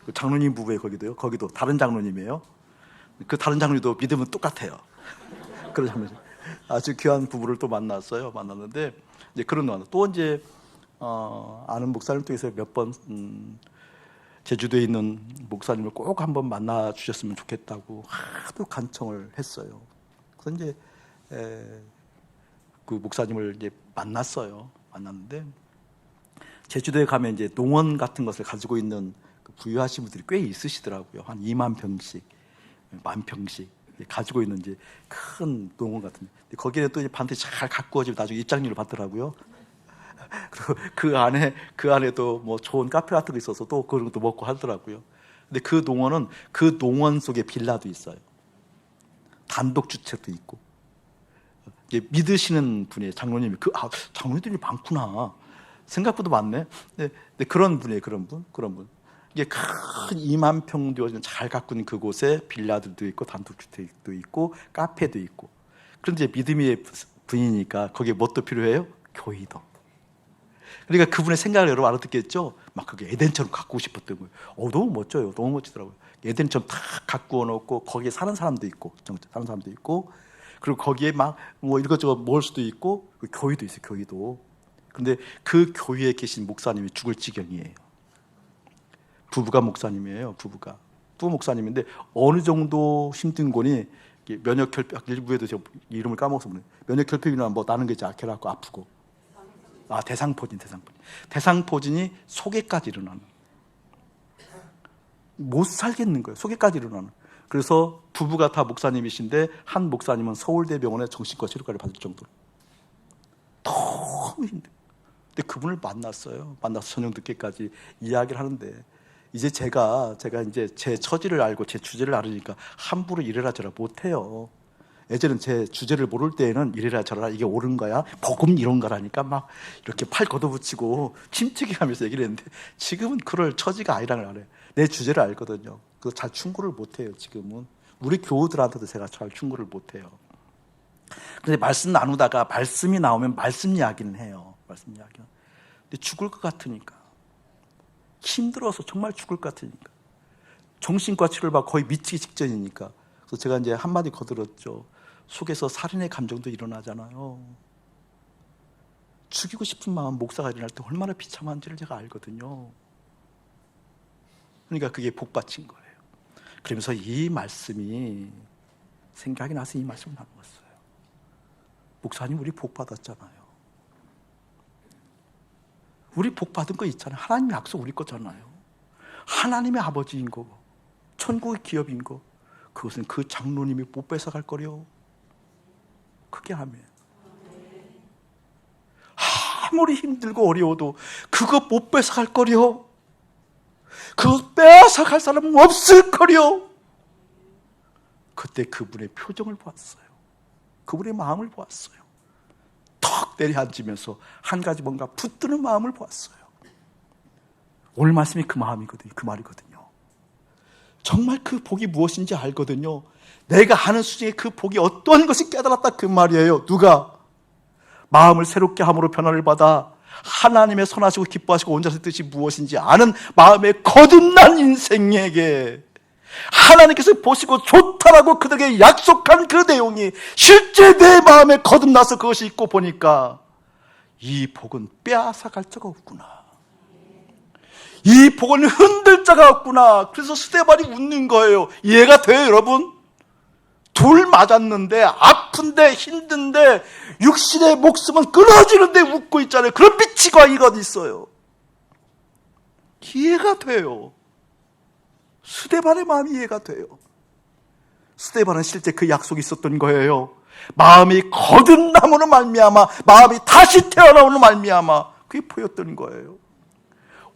그 장로님 부부에 거기도 다른 장로님이에요. 그 다른 장로님도 믿음은 똑같아요. 그러자면 아주 귀한 부부를 또 만났는데, 이제 그런 거 또 이제 아는 목사님 통해서 몇 번 제주도에 있는 목사님을 꼭 한번 만나 주셨으면 좋겠다고 하도 간청을 했어요. 그래서 이제 그 목사님을 이제 만났는데, 제주도에 가면 이제 농원 같은 것을 가지고 있는 부유하신 분들이 꽤 있으시더라고요. 한 2만 평씩, 10,000평씩 가지고 있는 이제 큰 농원 같은데, 거기에 또 이제 반드시 잘 가꾸어지고 나중에 입장료를 받더라고요. 그리고 그 안에도 뭐 좋은 카페 같은 거 있어서 또 그런 것도 먹고 하더라고요. 근데 그 농원은, 그 농원 속에 빌라도 있어요. 단독 주택도 있고. 이제 믿으시는 분이에요, 장로님이. 장로님들이 많구나. 생각보다 많네. 근데 그런 분이에요, 그런 분. 이게 큰 2만 평 되어진 잘 가꾼 그곳에 빌라들도 있고, 단독 주택도 있고, 카페도 있고. 그런데 믿음의 분이니까 거기에 뭣도 필요해요? 교회도. 그러니까 그분의 생각을 여러분 알아듣겠죠? 막 그게 에덴처럼 가꾸고 싶었던 거예요. 너무 멋져요. 너무 멋지더라고요. 에덴처럼 다 가꾸어 놓고, 거기에 사는 사람도 있고, 그리고 거기에 막 뭐 이것저것 먹을 수도 있고, 교회도 있어요, 교회도. 근데 그 교회에 계신 목사님이 죽을 지경이에요. 부부가 목사님이에요, 부부 목사님인데, 어느 정도 힘든 거니, 면역결핍, 일부에도 저 이름을 까먹어서 면역결핍이나 뭐 나는 게 이제 악해갖고 아프고, 대상포진이 속에까지 일어나는, 못 살겠는 거예요. 속에까지 일어나는. 그래서 부부가 다 목사님이신데, 한 목사님은 서울대병원에 정신과 치료까지 받을 정도로 너무 힘들어요. 근데 그분을 만나서 저녁 늦게까지 이야기를 하는데, 이제 제가 이제 제 처지를 알고 제 주제를 알으니까 함부로 이래라 저래라 못해요. 예전엔 제 주제를 모를 때에는 이래라 저래라, 이게 옳은 거야, 복음 이런 거라니까 막 이렇게 팔 걷어붙이고 침튀기 하면서 얘기를 했는데, 지금은 그럴 처지가 아니라는 걸 알아요. 내 주제를 알거든요. 그래서 잘 충고를 못해요. 지금은 우리 교우들한테도 제가 잘 충고를 못해요. 근데 말씀 나누다가 말씀이 나오면 말씀 이야기는 해요. 말씀 이야기는. 근데 죽을 것 같으니까, 힘들어서 정말 죽을 것 같으니까, 정신과 치료를 받고 거의 미치기 직전이니까, 그래서 제가 이제 한마디 거들었죠. 속에서 살인의 감정도 일어나잖아요. 죽이고 싶은 마음, 목사가 일어날 때 얼마나 비참한지를 제가 알거든요. 그러니까 그게 복받친 거예요. 그러면서 이 말씀이 생각이 나서 이 말씀을 나누었어요. 목사님, 우리 복 받았잖아요. 우리 복 받은 거 있잖아요. 하나님의 약속 우리 거잖아요. 하나님의 아버지인 거, 천국의 기업인 거, 그것은 그 장로님이 못 뺏어갈 거려. 크게 하면. 아무리 힘들고 어려워도 그거 못 뺏어갈 거려. 그거 빼앗아갈 사람은 없을 거려. 그때 그분의 표정을 보았어요. 그분의 마음을 보았어요. 턱 내려앉으면서 한 가지 뭔가 붙드는 마음을 보았어요. 오늘 말씀이 그 마음이거든요. 그 말이거든요. 정말 그 복이 무엇인지 알거든요. 내가 하는 수중에 그 복이 어떤 것이 깨달았다 그 말이에요. 누가? 마음을 새롭게 함으로 변화를 받아 하나님의 선하시고 기뻐하시고 온전하신 뜻이 무엇인지 아는 마음의 거듭난 인생에게 하나님께서 보시고 좋다라고 그들에게 약속한 그 내용이 실제 내 마음에 거듭나서 그것이 있고 보니까 이 복은 빼앗아갈 자가 없구나. 이 복은 흔들 자가 없구나. 그래서 스데반이 웃는 거예요. 이해가 돼요, 여러분? 둘 맞았는데 아픈데 힘든데 육신의 목숨은 끊어지는데 웃고 있잖아요. 그런 빛이가 어디 있어요? 이해가 돼요. 스데반의 마음이 이해가 돼요. 스데반은 실제 그 약속이 있었던 거예요. 마음이 거듭남으로 말미암아 마음이 다시 태어나오는 말미암아 그게 보였던 거예요.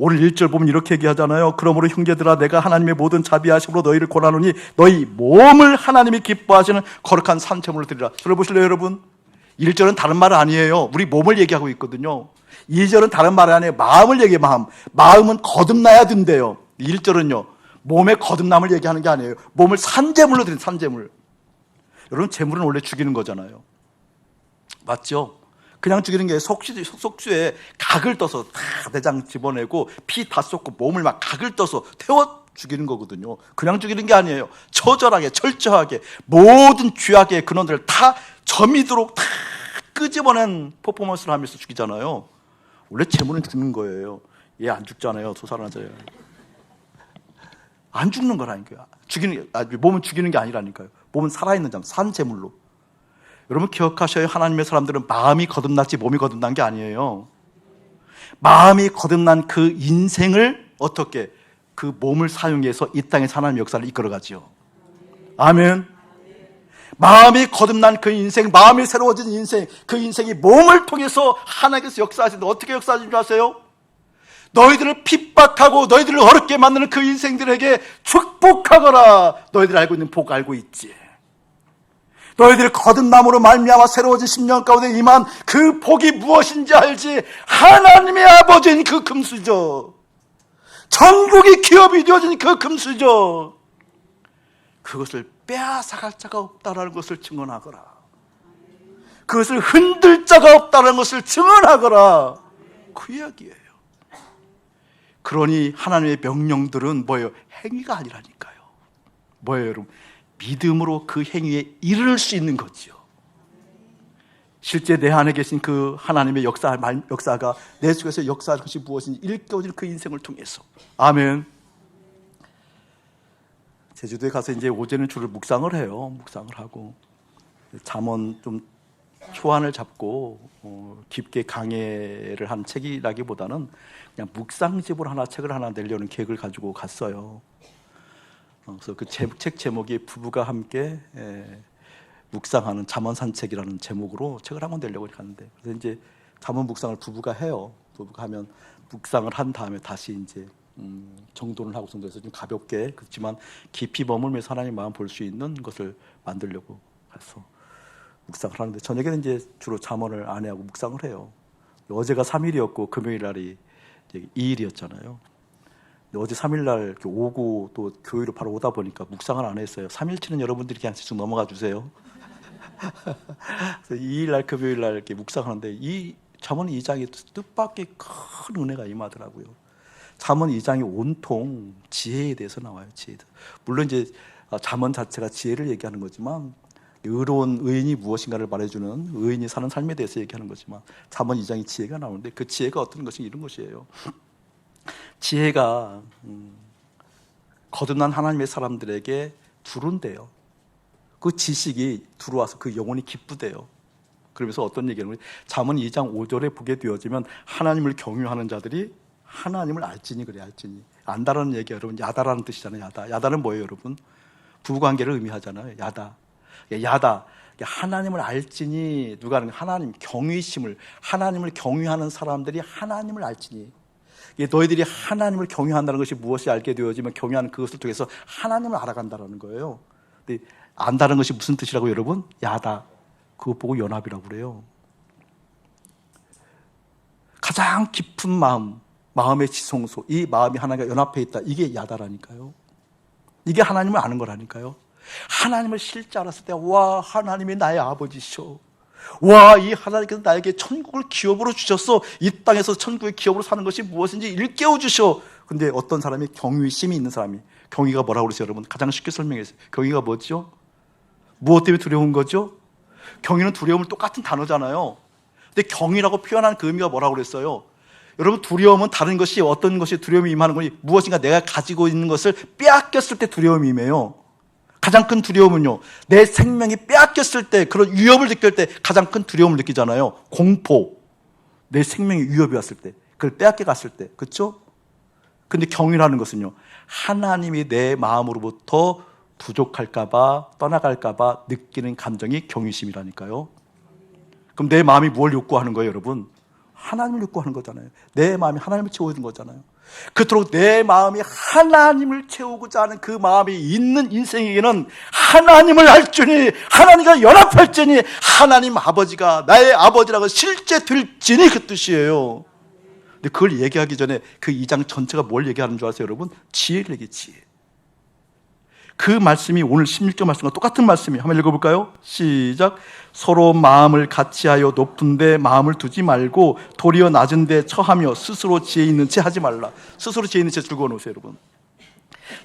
오늘 1절 보면 이렇게 얘기하잖아요. 그러므로 형제들아 내가 하나님의 모든 자비하심으로 너희를 권하노니 너희 몸을 하나님이 기뻐하시는 거룩한 산채물로 드리라. 들어보실래요 여러분? 1절은 다른 말 아니에요. 우리 몸을 얘기하고 있거든요. 2절은 다른 말 아니에요. 마음을 얘기해요. 마음은 거듭나야 된대요. 1절은요 몸의 거듭남을 얘기하는 게 아니에요. 몸을 산제물로 드리는 산제물. 여러분 제물은 원래 죽이는 거잖아요. 맞죠? 그냥 죽이는 게 속수에 각을 떠서 다 내장 집어내고 피 다 쏟고 몸을 막 각을 떠서 태워 죽이는 거거든요. 그냥 죽이는 게 아니에요. 처절하게 철저하게 모든 죄악의 근원들을 다 점이도록 다 끄집어낸 퍼포먼스를 하면서 죽이잖아요. 원래 제물은 죽는 거예요. 얘 안 죽잖아요. 소살하잖아요. 안 죽는 거라니까요. 몸은 죽이는 게 아니라니까요. 몸은 살아있는 장, 산 제물로. 여러분 기억하셔요. 하나님의 사람들은 마음이 거듭났지 몸이 거듭난 게 아니에요. 마음이 거듭난 그 인생을 어떻게 그 몸을 사용해서 이 땅에 하나님의 역사를 이끌어가지요. 아멘. 마음이 거듭난 그 인생, 마음이 새로워진 인생, 그 인생이 몸을 통해서 하나님께서 역사하시는데 어떻게 역사하시는 줄 아세요? 너희들을 핍박하고 너희들을 어렵게 만드는 그 인생들에게 축복하거라. 너희들 알고 있는 복 알고 있지. 너희들이 거듭남으로 말미암아 새로워진 10년 가운데 임한 그 복이 무엇인지 알지? 하나님의 아버지인 그 금수저, 전국이 기업이 되어진 그 금수저, 그것을 빼앗아갈 자가 없다라는 것을 증언하거라. 그것을 흔들 자가 없다는 것을 증언하거라. 그 이야기예요. 그러니 하나님의 명령들은 뭐예요? 행위가 아니라니까요. 뭐예요 여러분? 믿음으로 그 행위에 이를 수 있는 거지요. 실제 내 안에 계신 그 하나님의 역사가 내 속에서 역사할 것이 무엇인지 일깨워질 그 인생을 통해서. 아멘. 제주도에 가서 이제 오전에 주를 묵상을 해요. 묵상을 하고 잠언 좀 초안을 잡고 깊게 강해를 한 책이라기보다는 그냥 묵상집으로 책을 하나 내려는 계획을 가지고 갔어요. 그래서 그 책 제목이 부부가 함께 묵상하는 잠언 산책이라는 제목으로 책을 한권 내려고 갔는데, 그래서 이제 잠언 묵상을 부부가 해요. 부부가 하면 묵상을 한 다음에 다시 이제 정돈을 하고 정도해서 좀 가볍게 그렇지만 깊이 머물면서 하나님 마음 볼 수 있는 것을 만들려고 가서 묵상을 하는데, 저녁에는 이제 주로 잠언을 아내하고 묵상을 해요. 어제가 3일이었고 금요일 날이 2일이었잖아요. 어제 3일날 오고 또 교회로 바로 오다 보니까 묵상을 안 했어요. 3일치는 여러분들이 그냥 대충 넘어가 주세요. 그래서 2일날 금요일날 이렇게 묵상하는데 이 잠언 2장이 뜻밖의 큰 은혜가 임하더라고요. 잠언 2장이 온통 지혜에 대해서 나와요. 지혜. 물론 이제 잠언 자체가 지혜를 얘기하는 거지만, 의로운 의인이 무엇인가를 말해주는 의인이 사는 삶에 대해서 얘기하는 거지만, 잠언 2장이 지혜가 나오는데 그 지혜가 어떤 것이 이런 것이에요. 지혜가 거듭난 하나님의 사람들에게 두른대요. 그 지식이 들어와서 그 영혼이 기쁘대요. 그러면서 어떤 얘기하는 거예요? 잠언 2장 5절에 보게 되어지면 하나님을 경유하는 자들이 하나님을 알지니 그래. 알지니. 안다라는 얘기가 여러분 야다라는 뜻이잖아요. 야다. 야다는 뭐예요 여러분? 부부관계를 의미하잖아요. 야다. 야다. 하나님을 알지니, 누가 하는 하나님 경외심을, 하나님을 경외하는 사람들이 하나님을 알지니, 너희들이 하나님을 경외한다는 것이 무엇이 알게 되어지면 경외하는 그것을 통해서 하나님을 알아간다는 거예요. 근데 안다는 것이 무슨 뜻이라고 여러분? 야다. 그거 보고 연합이라고 그래요. 가장 깊은 마음의 지성소, 이 마음이 하나님과 연합해 있다. 이게 야다라니까요. 이게 하나님을 아는 거라니까요. 하나님을 실제 알았을 때, 와, 하나님이 나의 아버지시오. 와, 이 하나님께서 나에게 천국을 기업으로 주셨어. 이 땅에서 천국의 기업으로 사는 것이 무엇인지 일깨워 주셔. 근데 어떤 사람이 경외심이 있는 사람이, 경외가 뭐라고 그러세요, 여러분? 가장 쉽게 설명했어요. 경외가 뭐죠? 무엇 때문에 두려운 거죠? 경외는 두려움을 똑같은 단어잖아요. 근데 경외라고 표현한 그 의미가 뭐라고 그랬어요? 여러분, 두려움은 다른 것이, 어떤 것이 두려움이 임하는 거니, 무엇인가 내가 가지고 있는 것을 빼앗겼을 때 두려움이 임해요. 가장 큰 두려움은요, 내 생명이 빼앗겼을 때, 그런 위협을 느낄 때 가장 큰 두려움을 느끼잖아요. 공포. 내 생명이 위협이 왔을 때, 그걸 빼앗겨 갔을 때, 그렇죠? 근데 경외라는 것은요, 하나님이 내 마음으로부터 부족할까봐, 떠나갈까봐 느끼는 감정이 경외심이라니까요. 그럼 내 마음이 뭘 욕구하는 거예요, 여러분? 하나님을 욕구하는 거잖아요. 내 마음이 하나님을 채워주는 거잖아요. 그토록 내 마음이 하나님을 채우고자 하는 그 마음이 있는 인생에게는 하나님을 알지니, 하나님과 연합할지니, 하나님 아버지가 나의 아버지라고 실제 될지니, 그 뜻이에요. 근데 그걸 얘기하기 전에 그 2장 전체가 뭘 얘기하는 줄 아세요, 여러분? 지혜를 얘기해, 지혜. 그 말씀이 오늘 16절 말씀과 똑같은 말씀이에요. 한번 읽어볼까요? 시작. 서로 마음을 같이하여 높은 데 마음을 두지 말고 도리어 낮은 데 처하며 스스로 지혜 있는 채 하지 말라. 스스로 지혜 있는 채 즐거워 놓으세요, 여러분.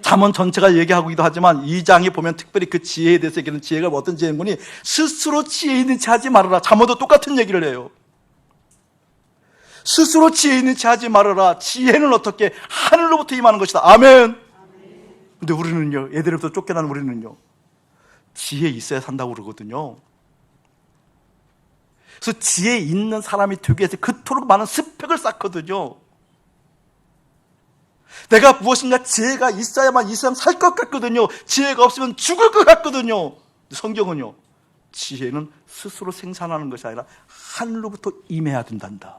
잠언 전체가 얘기하기도 하지만 2장에 보면 특별히 그 지혜에 대해서 얘기하는 지혜가 어떤 지혜인지, 스스로 지혜 있는 채 하지 말아라. 잠언도 똑같은 얘기를 해요. 스스로 지혜 있는 채 하지 말아라. 지혜는 어떻게? 하늘로부터 임하는 것이다. 아멘. 근데 우리는요, 애들부터 쫓겨난 우리는요, 지혜 있어야 산다고 그러거든요. 그래서 지혜 있는 사람이 되기 위해서 그토록 많은 스펙을 쌓거든요. 내가 무엇인가 지혜가 있어야만 이 세상 살 것 같거든요. 지혜가 없으면 죽을 것 같거든요. 성경은요, 지혜는 스스로 생산하는 것이 아니라 하늘로부터 임해야 된단다.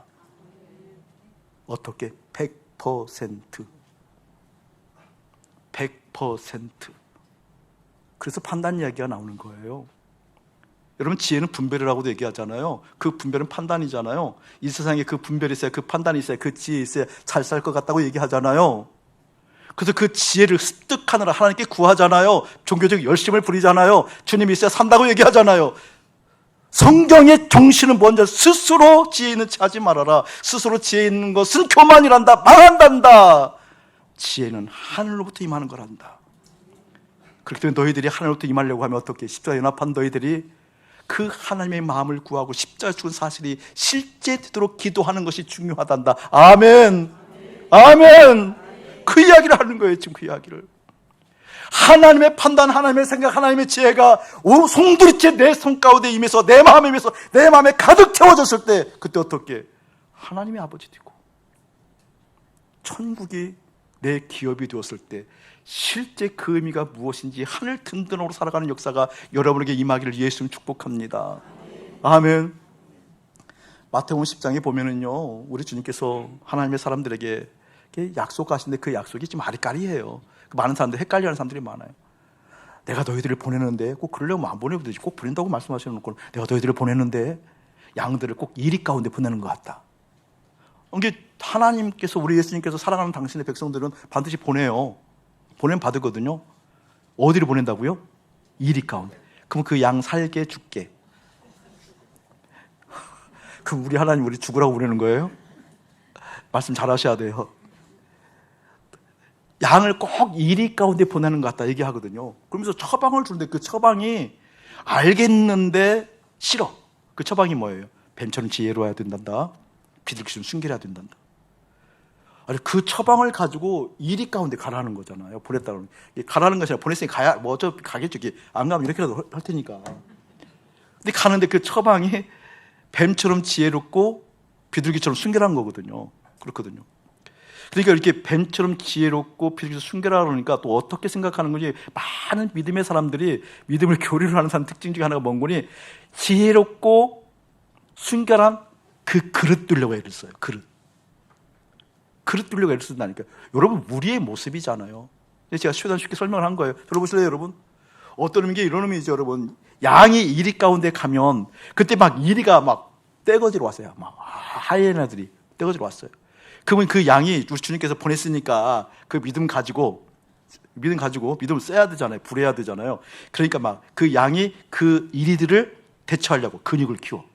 어떻게? 100%. 100%. 그래서 판단 이야기가 나오는 거예요. 여러분, 지혜는 분별이라고도 얘기하잖아요. 그 분별은 판단이잖아요. 이 세상에 그 분별이 있어야, 그 판단이 있어야, 그 지혜 있어야 잘 살 것 같다고 얘기하잖아요. 그래서 그 지혜를 습득하느라 하나님께 구하잖아요. 종교적 열심을 부리잖아요. 주님이 있어야 산다고 얘기하잖아요. 성경의 정신은 뭔지, 스스로 지혜 있는 채 하지 말아라. 스스로 지혜 있는 것은 교만이란다. 망한단다. 지혜는 하늘로부터 임하는 거란다. 그렇기 때문에 너희들이 하늘로부터 임하려고 하면 어떻게? 십자가 연합한 너희들이 그 하나님의 마음을 구하고 십자가 죽은 사실이 실제 되도록 기도하는 것이 중요하단다. 아멘. 아멘. 그 이야기를 하는 거예요, 지금 그 이야기를. 하나님의 판단, 하나님의 생각, 하나님의 지혜가 송두리째 내 손 가운데 임해서 내 마음에 임해서 내 마음에 가득 채워졌을 때, 그때 어떻게? 하나님의 아버지 되고 천국이 내 기업이 되었을 때 실제 그 의미가 무엇인지 하늘 든든으로 살아가는 역사가 여러분에게 임하기를 예수님 축복합니다. 아멘. 마태복음 10장에 보면은요, 우리 주님께서 하나님의 사람들에게 약속하시는데 그 약속이 좀 아리까리해요. 많은 사람들 헷갈려하는 사람들이 많아요. 내가 너희들을 보내는데, 꼭 그러려면 안 보내도 되지, 꼭 보낸다고 말씀하시는 건, 내가 너희들을 보내는데 양들을 꼭 이리 가운데 보내는 것 같다. 이게 하나님께서, 우리 예수님께서 사랑하는 당신의 백성들은 반드시 보내요. 보내면 받거든요. 어디를 보낸다고요? 이리 가운데. 그럼 그 양 살게 죽게. 그럼 우리 하나님 우리 죽으라고 보내는 거예요? 말씀 잘 하셔야 돼요. 양을 꼭 이리 가운데 보내는 것 같다 얘기하거든요. 그러면서 처방을 주는데 그 처방이 알겠는데 싫어. 그 처방이 뭐예요? 뱀처럼 지혜로워야 된단다. 비둘기처럼 순결해야 된단다. 아니, 그 처방을 가지고 이리 가운데 가라는 거잖아요. 보냈다는. 가라는 것이 아니라 보냈으니 가야, 뭐 어차피 가겠죠. 안 가면 이렇게라도 할 테니까. 근데 가는데 그 처방이 뱀처럼 지혜롭고 비둘기처럼 순결한 거거든요. 그렇거든요. 그러니까 이렇게 뱀처럼 지혜롭고 비둘기처럼 순결하다 그러니까 또 어떻게 생각하는 건지 많은 믿음의 사람들이 믿음을 교류를 하는 사람 특징 중에 하나가 뭔 거니? 지혜롭고 순결한 그 그릇 두려고 애를 써요. 그릇 두려고 애를 쓴다니까. 여러분 무리의 모습이잖아요. 제가 쉽게 설명을 한 거예요. 들어보실래요 여러분? 어떤 게 이런 의미죠 여러분. 양이 이리 가운데 가면 그때 막 이리가 막 떼거지로 왔어요. 막 하이에나들이 떼거지로 왔어요. 그러면 그 양이 우리 주님께서 보냈으니까 그 믿음 가지고 믿음을 써야 되잖아요. 부려야 되잖아요. 그러니까 막 그 양이 그 이리들을 대처하려고 근육을 키워.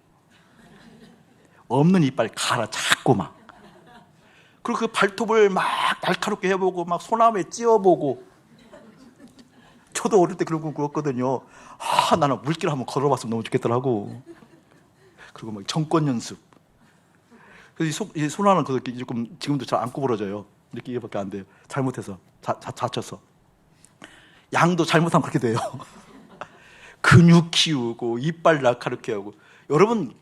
없는 이빨 갈아잡고 막. 그리고 그 발톱을 막 날카롭게 해보고 막 소나무에 찧어보고. 저도 어릴 때 그러고 그랬거든요. 나는 물길 한번 걸어봤으면 너무 좋겠더라고. 그리고 막 정권 연습. 그래서 이 소나는 그렇게 조금 지금도 잘 안 구부러져요. 이렇게 이게밖에 안 돼요. 잘못해서 다쳐서. 양도 잘못하면 그렇게 돼요. 근육 키우고 이빨 날카롭게 하고. 여러분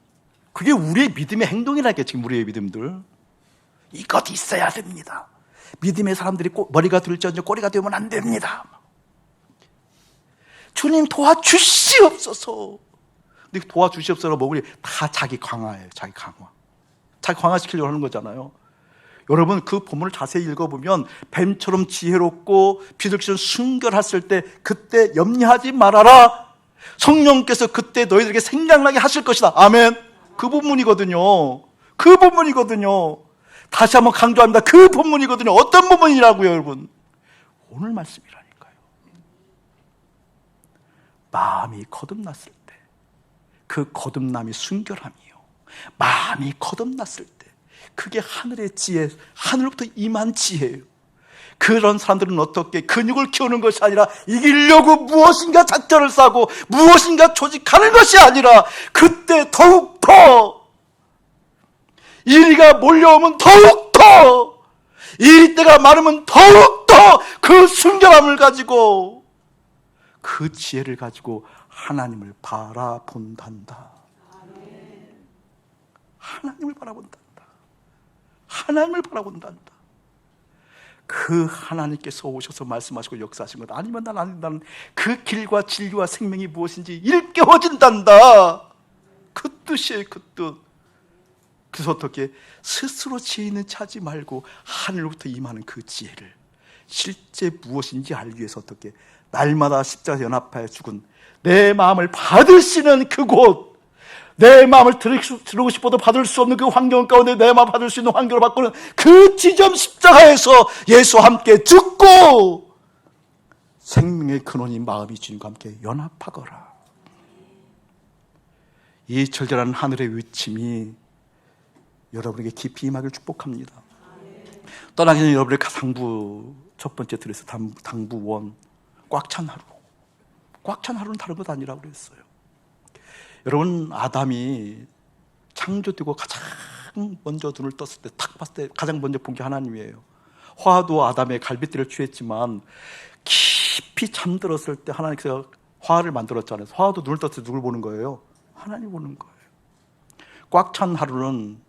그게 우리의 믿음의 행동이라니까. 지금 우리의 믿음들 이것 있어야 됩니다. 믿음의 사람들이 머리가 들지언정 꼬리가 되면 안 됩니다. 주님 도와주시옵소서. 근데 도와주시옵소서 뭐니? 다 자기 강화예요. 자기 강화시키려고 하는 거잖아요. 여러분 그 본문을 자세히 읽어보면 뱀처럼 지혜롭고 비둘기처럼 순결했을 때 그때 염려하지 말아라. 성령께서 그때 너희들에게 생각나게 하실 것이다. 아멘. 그 본문이거든요. 다시 한번 강조합니다. 그 본문이거든요. 어떤 본문이라고요 여러분? 오늘 말씀이라니까요. 마음이 거듭났을 때 그 거듭남이 순결함이요. 마음이 거듭났을 때 그게 하늘의 지혜, 하늘로부터 임한 지혜예요. 그런 사람들은 어떻게 근육을 키우는 것이 아니라 이기려고 무엇인가 작전을 짜고 무엇인가 조직하는 것이 아니라 그때 더욱더 이리가 몰려오면 더욱더 이리 때가 많으면 더욱더 그 순결함을 가지고 그 지혜를 가지고 하나님을 바라본단다. 하나님을 바라본단다. 그 하나님께서 오셔서 말씀하시고 역사하신 것 아니면 나는 그 길과 진리와 생명이 무엇인지 일깨워진단다. 그 뜻이에요. 그 뜻. 그래서 어떻게 스스로 지혜는 찾지 말고 하늘로부터 임하는 그 지혜를 실제 무엇인지 알기 위해서 어떻게 날마다 십자가 연합하여 죽은 내 마음을 받으시는 그곳, 내 마음을 들으고 싶어도 받을 수 없는 그 환경 가운데 내 마음 받을 수 있는 환경을 바꾸는 그 지점 십자가에서 예수와 함께 죽고 생명의 근원인 마음이 주님과 함께 연합하거라. 이 절절한 하늘의 외침이 여러분에게 깊이 임하기를 축복합니다. 떠나기 전에 여러분의 당부 첫 번째 드레스 당부 원 꽉 찬 하루. 꽉 찬 하루는 다른 것 아니라고 그랬어요. 여러분 아담이 창조되고 가장 먼저 눈을 떴을 때 탁 봤을 때 가장 먼저 본 게 하나님이에요. 화도 아담의 갈빗대를 취했지만 깊이 잠들었을 때 하나님께서 화를 만들었잖아요. 화도 눈을 떴을 때 누굴 보는 거예요? 하나님 보는 거예요. 꽉 찬 하루는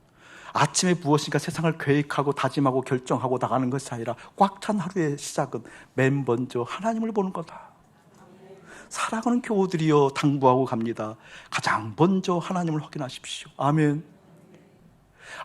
아침에 무엇인가 세상을 계획하고 다짐하고 결정하고 나가는 것이 아니라 꽉 찬 하루의 시작은 맨 먼저 하나님을 보는 거다. 사랑하는 교우들이여 당부하고 갑니다. 가장 먼저 하나님을 확인하십시오. 아멘.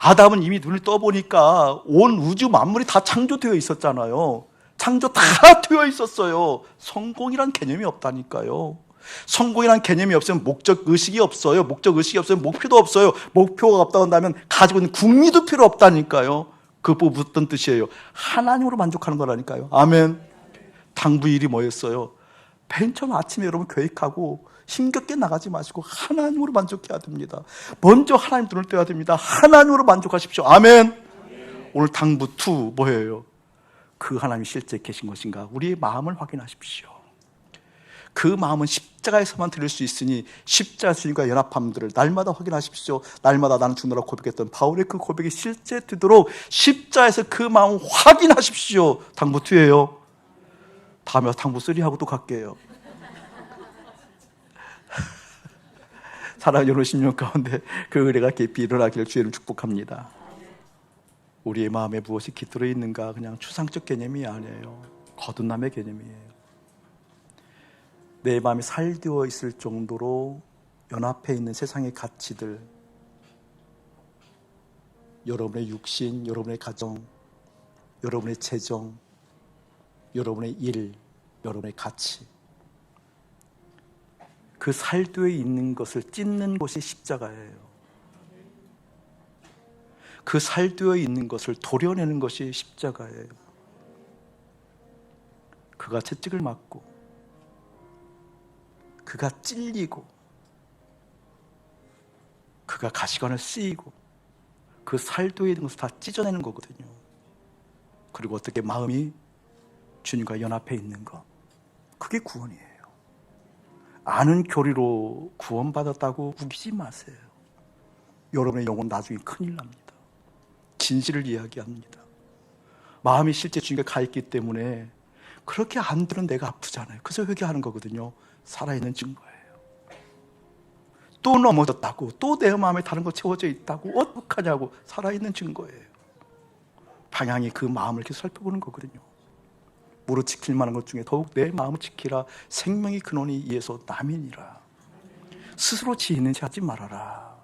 아담은 이미 눈을 떠보니까 온 우주 만물이 다 창조되어 있었잖아요. 창조 다 되어 있었어요. 성공이란 개념이 없다니까요. 성공이란 개념이 없으면 목적의식이 없어요. 목적의식이 없으면 목표도 없어요. 목표가 없다고 한다면 가지고 있는 국리도 필요 없다니까요. 그 무슨 뜻이에요? 하나님으로 만족하는 거라니까요. 아멘. 당부일이 뭐였어요? 맨 처음 아침에 여러분 계획하고 힘겹게 나가지 마시고 하나님으로 만족해야 됩니다. 먼저 하나님 눈을 떼야 됩니다. 하나님으로 만족하십시오. 아멘. 오늘 당부 2 뭐예요? 그 하나님이 실제 계신 것인가? 우리의 마음을 확인하십시오. 그 마음은 십자가에서만 들을 수 있으니 십자가 주님과 연합함들을 날마다 확인하십시오. 날마다 나는 죽노라 고백했던 바울의 그 고백이 실제 되도록 십자가에서 그 마음 확인하십시오. 당부 2예요. 다음에 당부 3하고 또 갈게요. 사랑하는 여러분 10년 가운데 그 은혜가 깊이 일어나기를 주의 이름으로 축복합니다. 우리의 마음에 무엇이 깃들어 있는가 그냥 추상적 개념이 아니에요. 거듭남의 개념이에요. 내 마음이 살되어 있을 정도로 연합해 있는 세상의 가치들, 여러분의 육신, 여러분의 가정, 여러분의 재정, 여러분의 일, 여러분의 가치, 그 살되어 있는 것을 찢는 것이 십자가예요. 그 살되어 있는 것을 도려내는 것이 십자가예요. 그가 채찍을 맞고 그가 찔리고 그가 가시관을 쓰이고 그 살되어 있는 것을 다 찢어내는 거거든요. 그리고 어떻게 마음이 주님과 연합해 있는 것, 그게 구원이에요. 아는 교리로 구원받았다고 우기지 마세요. 여러분의 영혼 나중에 큰일 납니다. 진실을 이야기합니다. 마음이 실제 주님께 가 있기 때문에 그렇게 안 들은 내가 아프잖아요. 그래서 회개하는 거거든요. 살아있는 증거예요. 또 넘어졌다고, 또 내 마음에 다른 거 채워져 있다고 어떡하냐고, 살아있는 증거예요. 방향이 그 마음을 이렇게 살펴보는 거거든요. 무릇 지킬 만한 것 중에 더욱 내 마음을 지키라. 생명의 근원이 이에서 남이니라. 스스로 지혜있는 체 하지 말아라.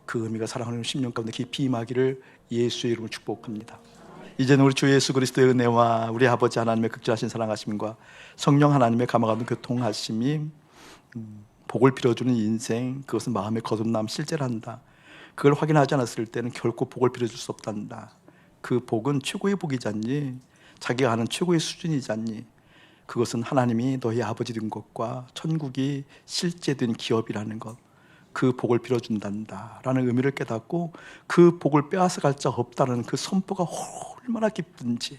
그 의미가 사랑하는 10년 가운데 깊이 임하기를 예수의 이름으로 축복합니다. 이제는 우리 주 예수 그리스도의 은혜와 우리 아버지 하나님의 극진하신 사랑하심과 성령 하나님의 감화감동 교통하심이 복을 빌어주는 인생, 그것은 마음의 거듭남 실제란다. 그걸 확인하지 않았을 때는 결코 복을 빌어줄 수 없단다. 그 복은 최고의 복이잖니, 자기가 아는 최고의 수준이잖니. 그것은 하나님이 너희 아버지 된 것과 천국이 실제된 기업이라는 것, 그 복을 빌어준단다 라는 의미를 깨닫고 그 복을 빼앗아갈 자 없다는 그 선포가 얼마나 기쁜지,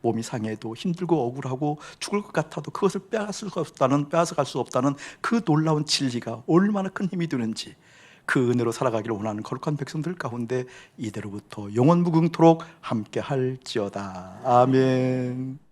몸이 상해도 힘들고 억울하고 죽을 것 같아도 그것을 빼앗아갈 수 없다는 그 놀라운 진리가 얼마나 큰 힘이 되는지, 그 은혜로 살아가기를 원하는 거룩한 백성들 가운데 이대로부터 영원 무궁토록 함께 할지어다. 아멘.